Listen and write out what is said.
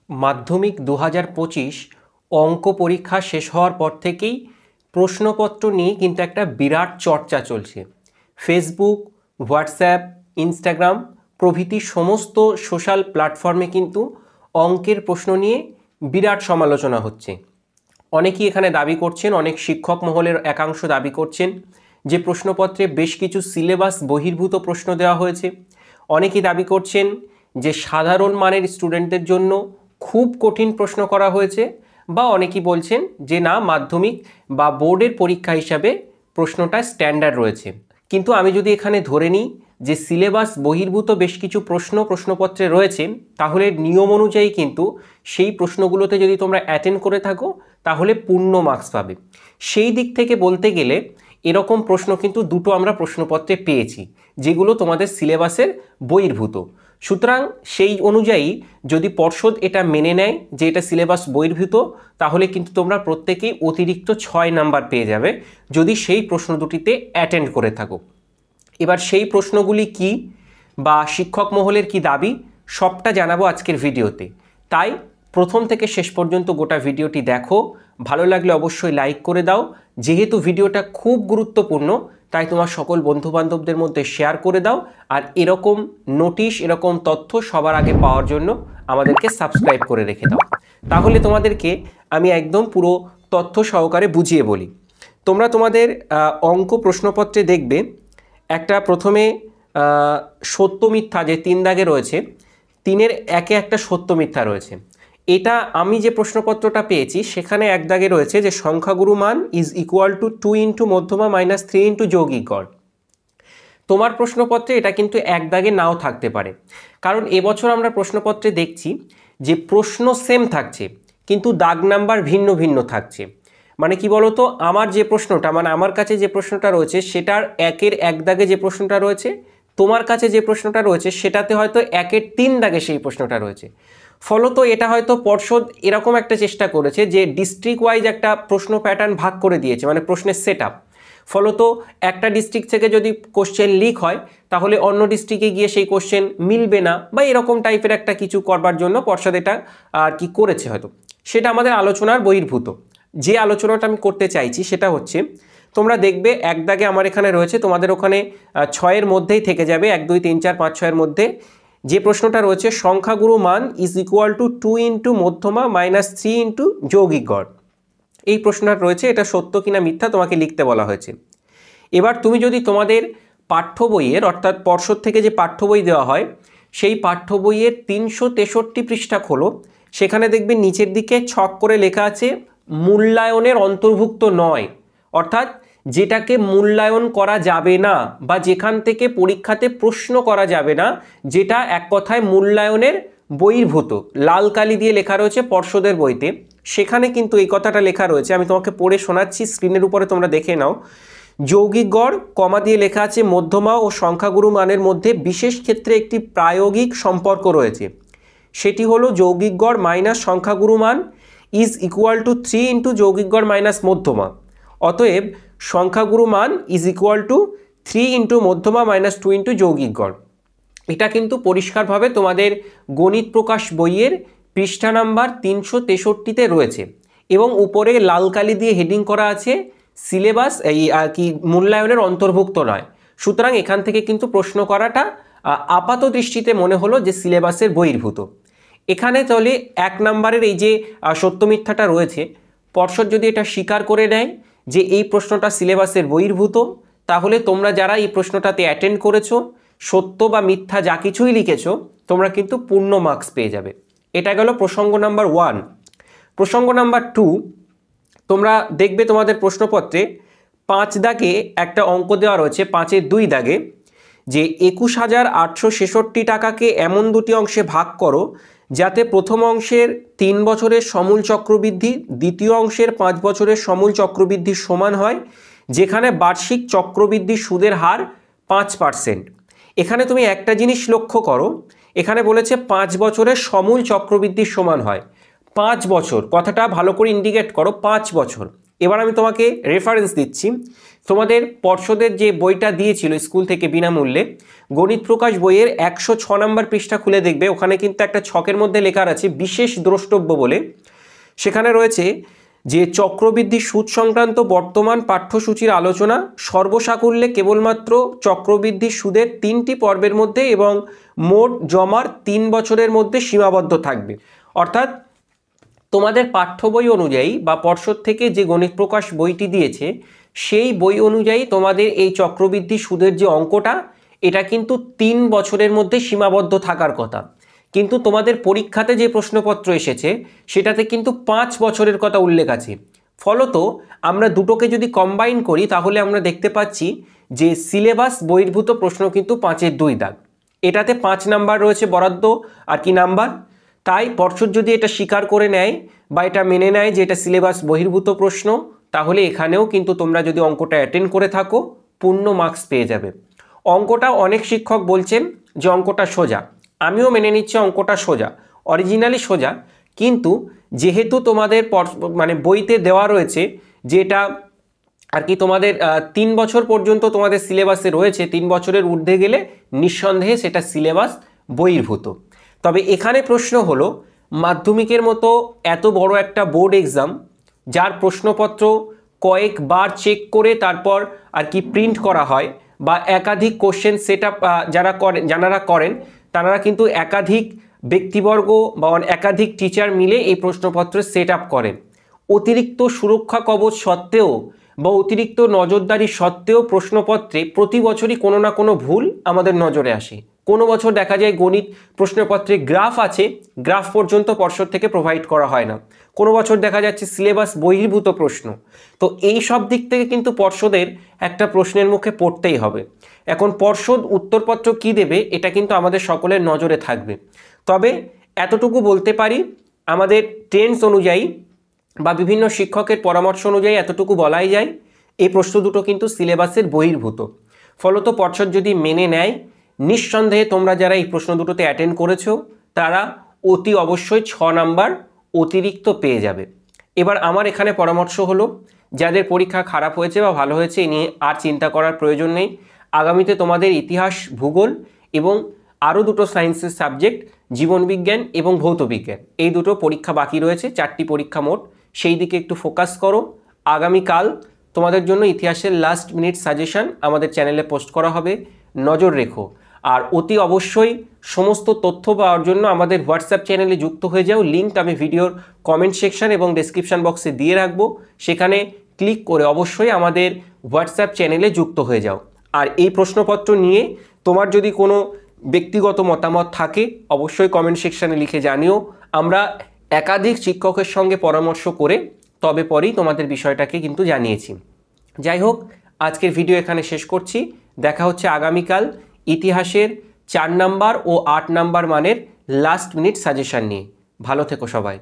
মাধ্যমিক 2025 অঙ্ক পরীক্ষা শেষ হওয়ার পর থেকেই প্রশ্নপত্র নিয়ে কিন্তু একটা বিরাট চর্চা চলছে। ফেসবুক, হোয়াটসঅ্যাপ, ইনস্টাগ্রাম প্রভৃতি সমস্ত সোশ্যাল প্ল্যাটফর্মে কিন্তু অঙ্কের প্রশ্ন নিয়ে বিরাট সমালোচনা হচ্ছে। অনেকেই এখানে দাবি করছেন, অনেক শিক্ষক মহলের একাংশ দাবি করছেন যে প্রশ্নপত্রে বেশ কিছু সিলেবাস বহির্ভূত প্রশ্ন দেওয়া হয়েছে। অনেকেই দাবি করছেন যে সাধারণ মানের স্টুডেন্টদের জন্য খুব কঠিন প্রশ্ন করা হয়েছে, বা অনেকেই বলছেন যে না, মাধ্যমিক বা বোর্ডের পরীক্ষা হিসাবে প্রশ্নটা স্ট্যান্ডার্ড রয়েছে। কিন্তু আমি যদি এখানে ধরে নিই যে সিলেবাস বহির্ভূত বেশ কিছু প্রশ্নপত্রে রয়েছে, তাহলে নিয়ম অনুযায়ী কিন্তু সেই প্রশ্নগুলোতে যদি তোমরা অ্যাটেন্ড করে থাকো তাহলে পূর্ণ মার্কস পাবে। সেই দিক থেকে বলতে গেলে এরকম প্রশ্ন কিন্তু দুটো আমরা প্রশ্নপত্রে পেয়েছি, যেগুলো তোমাদের সিলেবাসের বহির্ভূত। সুতরাং সেই অনুযায়ী যদি পর্ষদ এটা মেনে নেয় যে এটা সিলেবাস বহির্ভূত, তাহলে কিন্তু তোমরা প্রত্যেকেই অতিরিক্ত 6 নাম্বার পেয়ে যাবে যদি সেই প্রশ্ন দুটিতে অ্যাটেন্ড করে থাকো। এবার সেই প্রশ্নগুলি কি বা শিক্ষক মহলের কি দাবি, সবটা জানাবো আজকের ভিডিওতে। তাই প্রথম থেকে শেষ পর্যন্ত গোটা ভিডিওটি দেখো। ভালো লাগলে অবশ্যই লাইক করে দাও। যেহেতু ভিডিওটা খুব গুরুত্বপূর্ণ, তাই তোমার সকল বন্ধুবান্ধবদের মধ্যে শেয়ার করে দাও। আর এরকম নোটিশ, এরকম তথ্য সবার আগে পাওয়ার জন্য আমাদেরকে সাবস্ক্রাইব করে রেখে দাও। তাহলে তোমাদেরকে আমি একদম পুরো তথ্য সহকারে বুঝিয়ে বলি। তোমরা তোমাদের অঙ্ক প্রশ্নপত্রে দেখবে একটা প্রথমে সত্য মিথ্যা যে 3 দাগে রয়েছে, 3-এর একে একটা সত্য মিথ্যা রয়েছে। এটা আমি যে প্রশ্নপত্রটা পেয়েছি সেখানে 1 দাগে রয়েছে যে সংখ্যাগুরু মান ইজ ইকুয়াল টু 2 ইন্টু মধ্যমা মাইনাস 3 ইন্টু যৌগিক গড়। তোমার প্রশ্নপত্রে এটা কিন্তু 1 দাগে নাও থাকতে পারে, কারণ এবছর আমরা প্রশ্নপত্রে দেখছি যে প্রশ্ন সেম থাকছে কিন্তু দাগ নাম্বার ভিন্ন ভিন্ন থাকছে। মানে কি বলতো, আমার যে প্রশ্নটা, মানে আমার কাছে যে প্রশ্নটা রয়েছে সেটার 1-এর 1 দাগে যে প্রশ্নটা রয়েছে, তোমার কাছে যে প্রশ্নটা রয়েছে সেটাতে হয়তো 1-এর 3 দাগে সেই প্রশ্নটা রয়েছে। ফলত এটা হয়তো পর্ষদ এরকম একটা চেষ্টা করেছে যে ডিস্ট্রিক্ট ওয়াইজ একটা প্রশ্ন প্যাটার্ন ভাগ করে দিয়েছে, মানে প্রশ্নের সেট আপ। ফলত একটা ডিস্ট্রিক্ট থেকে যদি কোশ্চেন লিক হয় তাহলে অন্য ডিস্ট্রিক্টে গিয়ে সেই কোশ্চেন মিলবে না, বা এরকম টাইপের একটা কিছু করবার জন্য পর্ষদ এটা আর কি করেছে হয়তো। সেটা আমাদের আলোচনার বহির্ভূত। যে আলোচনাটা আমি করতে চাইছি সেটা হচ্ছে, তোমরা দেখবে 1 দাগে আমার এখানে রয়েছে, তোমাদের ওখানে 6-এর মধ্যেই থেকে যাবে, 1 2 3 4 5 6-এর মধ্যে যে প্রশ্নটা রয়েছে সংখ্যাগুরু মান ইজ ইকুয়াল টু 2 ইন্টু মধ্যমা মাইনাস 3 ইন্টু যৌগিক গড়। এই প্রশ্নটা রয়েছে, এটা সত্য কিনা মিথ্যা তোমাকে লিখতে বলা হয়েছে। এবার তুমি যদি তোমাদের পাঠ্য বইয়ের, অর্থাৎ পর্ষদ থেকে যে পাঠ্য বই দেওয়া হয় সেই পাঠ্য বইয়ের 363 পৃষ্ঠা খোলো, সেখানে দেখবে নিচের দিকে ছক করে লেখা আছে মূল্যায়নের অন্তর্ভুক্ত নয়, অর্থাৎ যেটাকে মূল্যায়ন করা যাবে না বা যেখান থেকে পরীক্ষাতে প্রশ্ন করা যাবে না, যেটা এক কথায় মূল্যায়নের বহির্ভূত, লাল কালি দিয়ে লেখা রয়েছে পর্ষদের বইতে। সেখানে কিন্তু এই কথাটা লেখা রয়েছে, আমি তোমাকে পড়ে শোনাচ্ছি, স্ক্রিনের উপরে তোমরা দেখে নাও। যৌগিক গড় কমা দিয়ে লেখা আছে মধ্যমা ও সংখ্যাগুরু মানের মধ্যে বিশেষ ক্ষেত্রে একটি প্রায়োগিক সম্পর্ক রয়েছে, সেটি হলো যৌগিক গড় মাইনাস সংখ্যাগুরু মান ইজ ইকুয়াল টু 3 ইন্টু যৌগিক গড় মাইনাস মধ্যমা। অতএব সংখ্যাগুরু মান ইজ ইকুয়াল টু 3 ইন্টু মধ্যমা মাইনাস 2 ইন্টু যৌগিক গড়। এটা কিন্তু পরিষ্কারভাবে তোমাদের গণিত প্রকাশ বইয়ের পৃষ্ঠা নাম্বার 363-তে রয়েছে, এবং উপরে লাল কালি দিয়ে হেডিং করা আছে সিলেবাস এই আর কি মূল্যায়নের অন্তর্ভুক্ত নয়। সুতরাং এখান থেকে কিন্তু প্রশ্ন করাটা আপাত দৃষ্টিতে মনে হলো যে সিলেবাসের বহির্ভূত। এখানে তাহলে 1 নম্বরের এই যে সত্য মিথ্যাটা রয়েছে, পর্ষদ যদি এটা স্বীকার করে নেয় যে এই প্রশ্নটা সিলেবাসের বহির্ভূত, তাহলে তোমরা যারা এই প্রশ্নটাতে অ্যাটেন্ড করেছো, সত্য বা মিথ্যা যা কিছুই লিখেছো, তোমরা কিন্তু পূর্ণ মার্কস পেয়ে যাবে। এটা গেল প্রসঙ্গ নাম্বার 1। প্রসঙ্গ নাম্বার 2, তোমরা দেখবে তোমাদের প্রশ্নপত্রে 5 দাগে একটা অঙ্ক দেওয়া রয়েছে, 5-এর 2 দাগে, যে 21,866 টাকাকে এমন দুটি অংশে ভাগ করো যাতে প্রথম অংশের 3 বছরের সমূল চক্রবৃদ্ধি দ্বিতীয় অংশের 5 বছরের সমূল চক্রবৃদ্ধির সমান হয়, যেখানে বার্ষিক চক্রবৃদ্ধি সুদের হার 5%। এখানে তুমি একটা জিনিস লক্ষ্য করো, এখানে বলেছে 5 বছরের সমূল চক্রবৃদ্ধির সমান হয়। 5 বছর কথাটা ভালো করে ইন্ডিকেট করো, 5 বছর। এবার আমি তোমাকে রেফারেন্স দিচ্ছি। তোমাদের পর্ষদের যে বইটা দিয়েছিল স্কুল থেকে বিনামূল্যে, গণিত প্রকাশ বইয়ের 106 নম্বর পৃষ্ঠা খুলে দেখবে, ওখানে কিন্তু একটা ছকের মধ্যে লেখা আছে বিশেষ দ্রষ্টব্য বলে। সেখানে রয়েছে যে চক্রবৃদ্ধি সুদ সংক্রান্ত বর্তমান পাঠ্যসূচির আলোচনা সর্বসাকুল্যে কেবলমাত্র চক্রবৃদ্ধি সুদের 3টি পর্বের মধ্যে এবং মোট জমার 3 বছরের মধ্যে সীমাবদ্ধ থাকবে। অর্থাৎ তোমাদের পাঠ্য বই অনুযায়ী বা পর্ষদ থেকে যে গণিত প্রকাশ বইটি দিয়েছে সেই বই অনুযায়ী তোমাদের এই চক্রবৃদ্ধি সুদের যে অঙ্কটা, এটা কিন্তু 3 বছরের মধ্যে সীমাবদ্ধ থাকার কথা। কিন্তু তোমাদের পরীক্ষাতে যে প্রশ্নপত্র এসেছে সেটাতে কিন্তু 5 বছরের কথা উল্লেখ আছে। ফলত আমরা দুটোকে যদি কম্বাইন করি তাহলে আমরা দেখতে পাচ্ছি যে সিলেবাস বহির্ভূত প্রশ্ন কিন্তু 5-এর 2 দাগ। এটাতে 5 নাম্বার রয়েছে বরাদ্দ আর কি নাম্বার। তাই পর্ষদ যদি এটা স্বীকার করে নেয় বা এটা মেনে নেয় যে এটা সিলেবাস বহির্ভূত প্রশ্ন, তাহলে এখানেও কিন্তু তোমরা যদি অঙ্কটা অ্যাটেন্ড করে থাকো পূর্ণ মার্কস পেয়ে যাবে। অঙ্কটা অনেক শিক্ষক বলছেন যে অঙ্কটা সোজা, আমিও মেনে নিচ্ছি অঙ্কটা সোজা, অরিজিনালি সোজা। কিন্তু যেহেতু তোমাদের বইতে দেওয়া রয়েছে যে এটা আর কি তোমাদের 3 বছর পর্যন্ত তোমাদের সিলেবাসে রয়েছে, 3 বছরের ঊর্ধ্বে গেলে নিঃসন্দেহে সেটা সিলেবাস বহির্ভূত। তবে এখানে প্রশ্ন হলো, মাধ্যমিকের মতো এত বড় একটা বোর্ড এক্সাম যার প্রশ্নপত্র কয়েকবার চেক করে তারপর আর কি প্রিন্ট করা হয়, বা একাধিক কোশ্চেন সেট আপ যারা করেন তারা কিন্তু একাধিক ব্যক্তিবর্গ বা একাধিক টিচার মিলে এই প্রশ্নপত্র সেট আপ করেন। অতিরিক্ত সুরক্ষা কবচ সত্ত্বেও বা অতিরিক্ত নজরদারি সত্ত্বেও প্রশ্নপত্রে প্রতি বছরই কোনো না কোনো ভুল আমাদের নজরে আসে। কোনো বছর দেখা যায় গণিত প্রশ্নপত্রে গ্রাফ আছে, গ্রাফ পর্যন্ত পর্ষদ থেকে প্রোভাইড করা হয় না। কোনো বছর দেখা যাচ্ছে সিলেবাস বহির্ভূত প্রশ্ন। তো এই সব দিক থেকে কিন্তু পর্ষদের একটা প্রশ্নের মুখে পড়তেই হবে। এখন পর্ষদ উত্তরপত্র কি দেবে এটা কিন্তু আমাদের সকলের নজরে থাকবে। তবে এতটুকু বলতে পারি, আমাদের ট্রেন্ডস অনুযায়ী বা বিভিন্ন শিক্ষকের পরামর্শ অনুযায়ী এতটুকু বলাই যায়, এই প্রশ্ন দুটো কিন্তু সিলেবাসের বহির্ভূত। ফলত পর্ষদ যদি মেনে নেয়, নিঃসন্দেহে তোমরা যারা এই প্রশ্ন দুটোতে অ্যাটেন্ড করেছো তারা অতি অবশ্যই 6 নাম্বার অতিরিক্ত পেয়ে যাবে। এবার আমার এখানে পরামর্শ হলো, যাদের পরীক্ষা খারাপ হয়েছে বা ভালো হয়েছে এ নিয়ে আর চিন্তা করার প্রয়োজন নেই। আগামীতে তোমাদের ইতিহাস, ভূগোল এবং আরও দুটো সায়েন্সের সাবজেক্ট জীবনবিজ্ঞান এবং ভৌতবিজ্ঞান, এই দুটো পরীক্ষা বাকি রয়েছে, 4টি পরীক্ষা মোট, সেই দিকে একটু ফোকাস করো। আগামীকাল তোমাদের জন্য ইতিহাসের লাস্ট মিনিট সাজেশন আমাদের চ্যানেলে পোস্ট করা হবে, নজর রেখো। আর অতি অবশ্যই সমস্ত তথ্য পাওয়ার জন্য আমাদের হোয়াটসঅ্যাপ চ্যানেলে যুক্ত হয়ে যাও। লিঙ্ক আমি ভিডিওর কমেন্ট সেকশন এবং ডেসক্রিপশন বক্সে দিয়ে রাখবো, সেখানে ক্লিক করে অবশ্যই আমাদের হোয়াটসঅ্যাপ চ্যানেলে যুক্ত হয়ে যাও। আর এই প্রশ্নপত্র নিয়ে তোমার যদি কোনো ব্যক্তিগত মতামত থাকে অবশ্যই কমেন্ট সেকশনে লিখে জানিও। আমরা একাধিক শিক্ষকের সঙ্গে পরামর্শ করে তবে পরেই তোমাদের বিষয়টাকে কিন্তু জানিয়েছি। যাই হোক, আজকের ভিডিও এখানে শেষ করছি। দেখা হচ্ছে আগামীকাল ইতিহাসের 4 নাম্বার ও 8 নাম্বার মানের লাস্ট মিনিট সাজেশন নিয়ে। ভালো থেকো সবাই।